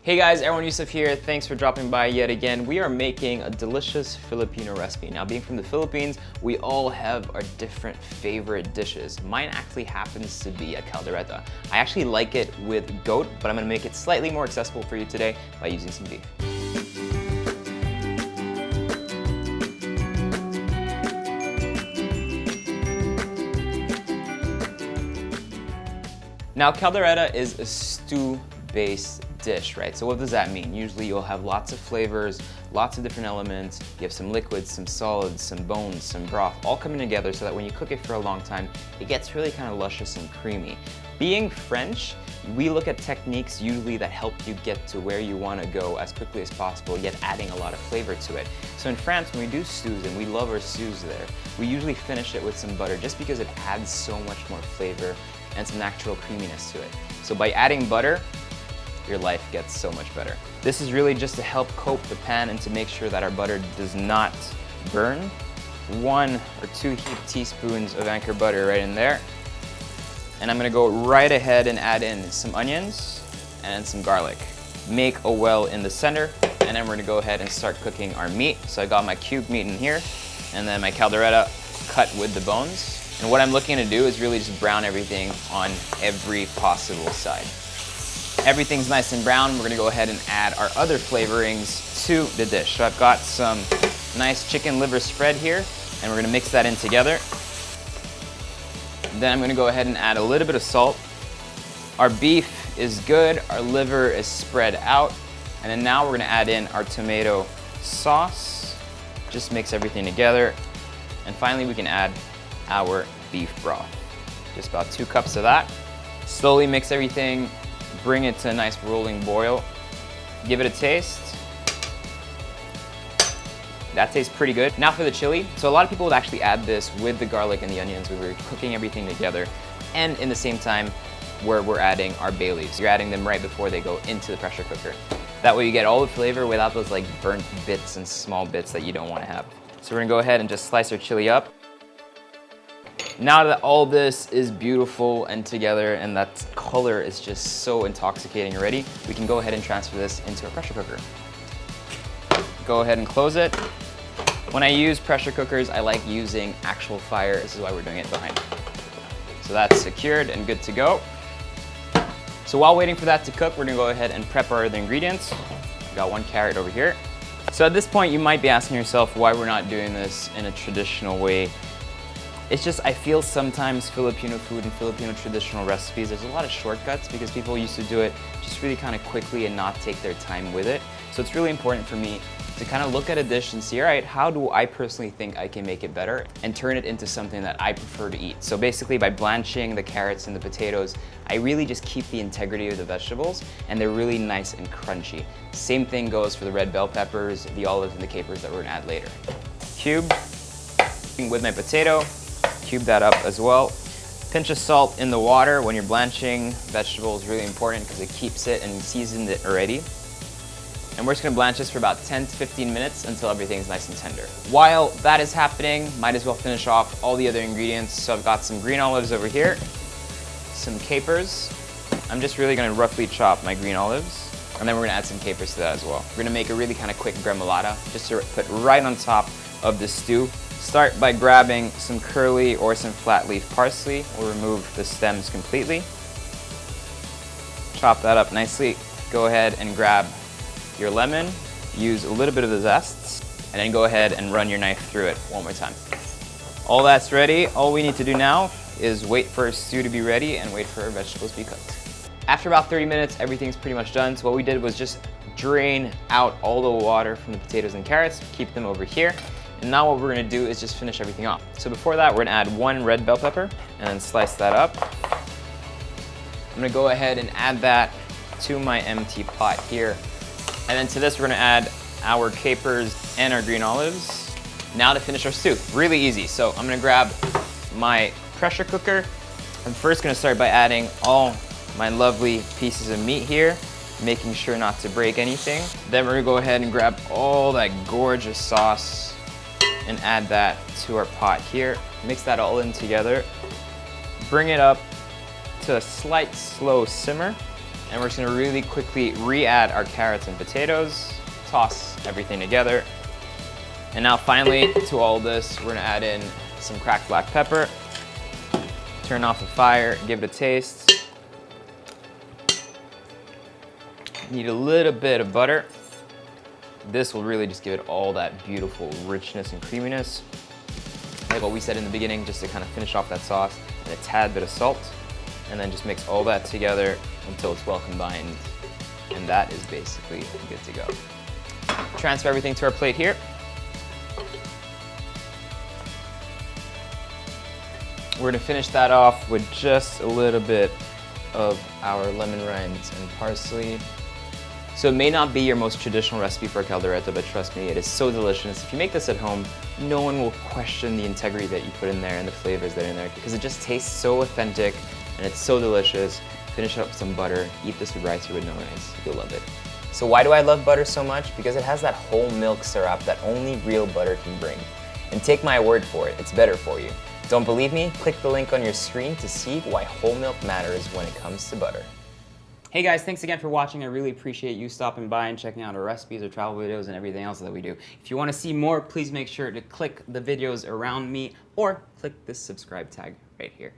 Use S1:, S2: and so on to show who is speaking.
S1: Hey guys, Erwan Heussaff here. Thanks for dropping by yet again. We are making a delicious Filipino recipe. Now, being from the Philippines, we all have our different favorite dishes. Mine actually happens to be a Kaldereta. I actually like it with goat, but I'm gonna make it slightly more accessible for you today by using some beef. Now, Kaldereta is a stew-based dish, right? So what does that mean? Usually you'll have lots of flavors, lots of different elements. You have some liquids, some solids, some bones, some broth, all coming together so that when you cook it for a long time, it gets really kind of luscious and creamy. Being French, we look at techniques usually that help you get to where you want to go as quickly as possible, yet adding a lot of flavor to it. So in France, when we do stews, and we love our stews there, we usually finish it with some butter just because it adds so much more flavor and some natural creaminess to it. So by adding butter, your life gets so much better. This is really just to help coat the pan and to make sure that our butter does not burn. 1 or 2 heaped teaspoons of anchor butter right in there. And I'm gonna go right ahead and add in some onions and some garlic. Make a well in the center, and then we're gonna go ahead and start cooking our meat. So I got my cubed meat in here, and then my Kaldereta cut with the bones. And what I'm looking to do is really just brown everything on every possible side. Everything's nice and brown. We're gonna go ahead and add our other flavorings to the dish. So I've got some nice chicken liver spread here, and we're gonna mix that in together. Then I'm gonna go ahead and add a little bit of salt. Our beef is good, our liver is spread out. And then now we're gonna add in our tomato sauce. Just mix everything together. And finally we can add our beef broth. Just about 2 cups of that. Slowly mix everything, bring it to a nice rolling boil. Give it a taste. That tastes pretty good. Now for the chili. So a lot of people would actually add this with the garlic and the onions when we're cooking everything together. And in the same time where we're adding our bay leaves. You're adding them right before they go into the pressure cooker. That way you get all the flavor without those like burnt bits and small bits that you don't want to have. So we're gonna go ahead and just slice our chili up. Now that all this is beautiful and together and that color is just so intoxicating already, we can go ahead and transfer this into a pressure cooker. Go ahead and close it. When I use pressure cookers, I like using actual fire. This is why we're doing it behind. So that's secured and good to go. So while waiting for that to cook, we're gonna go ahead and prep our other ingredients. I've got 1 carrot over here. So at this point, you might be asking yourself why we're not doing this in a traditional way. It's just, I feel sometimes Filipino food and Filipino traditional recipes, there's a lot of shortcuts because people used to do it just really kind of quickly and not take their time with it. So it's really important for me to kind of look at a dish and see, all right, how do I personally think I can make it better and turn it into something that I prefer to eat? So basically by blanching the carrots and the potatoes, I really just keep the integrity of the vegetables and they're really nice and crunchy. Same thing goes for the red bell peppers, the olives, and the capers that we're gonna add later. Cube with my potato. Cube that up as well. Pinch of salt in the water when you're blanching vegetables is really important because it keeps it and seasoned it already. And we're just gonna blanch this for about 10 to 15 minutes until everything's nice and tender. While that is happening, might as well finish off all the other ingredients. So I've got some green olives over here, some capers. I'm just really gonna roughly chop my green olives, and then we're gonna add some capers to that as well. We're gonna make a really kind of quick gremolata, just to put right on top of the stew. Start by grabbing some curly or some flat leaf parsley. We'll remove the stems completely. Chop that up nicely. Go ahead and grab your lemon. Use a little bit of the zest, and then go ahead and run your knife through it one more time. All that's ready. All we need to do now is wait for our stew to be ready and wait for our vegetables to be cooked. After about 30 minutes, everything's pretty much done. So what we did was just drain out all the water from the potatoes and carrots, keep them over here. And now what we're gonna do is just finish everything off. So before that, we're gonna add 1 red bell pepper and then slice that up. I'm gonna go ahead and add that to my empty pot here. And then to this, we're gonna add our capers and our green olives. Now to finish our stew, really easy. So I'm gonna grab my pressure cooker. I'm first gonna start by adding all my lovely pieces of meat here, making sure not to break anything. Then we're gonna go ahead and grab all that gorgeous sauce and add that to our pot here. Mix that all in together. Bring it up to a slight slow simmer. And we're just gonna really quickly re-add our carrots and potatoes, toss everything together. And now finally, to all this, we're gonna add in some cracked black pepper, turn off the fire, give it a taste. Need a little bit of butter. This will really just give it all that beautiful richness and creaminess. Like what we said in the beginning, just to kind of finish off that sauce, and a tad bit of salt. And then just mix all that together until it's well combined. And that is basically good to go. Transfer everything to our plate here. We're gonna finish that off with just a little bit of our lemon rinds and parsley. So it may not be your most traditional recipe for caldereta, but trust me, it is so delicious. If you make this at home, no one will question the integrity that you put in there and the flavors that are in there, because it just tastes so authentic and it's so delicious. Finish it up with some butter, eat this with rice or with no rice, you'll love it. So why do I love butter so much? Because it has that whole milk syrup that only real butter can bring. And take my word for it, it's better for you. Don't believe me? Click the link on your screen to see why whole milk matters when it comes to butter. Hey guys, thanks again for watching. I really appreciate you stopping by and checking out our recipes, our travel videos, and everything else that we do. If you want to see more, please make sure to click the videos around me or click this subscribe tag right here.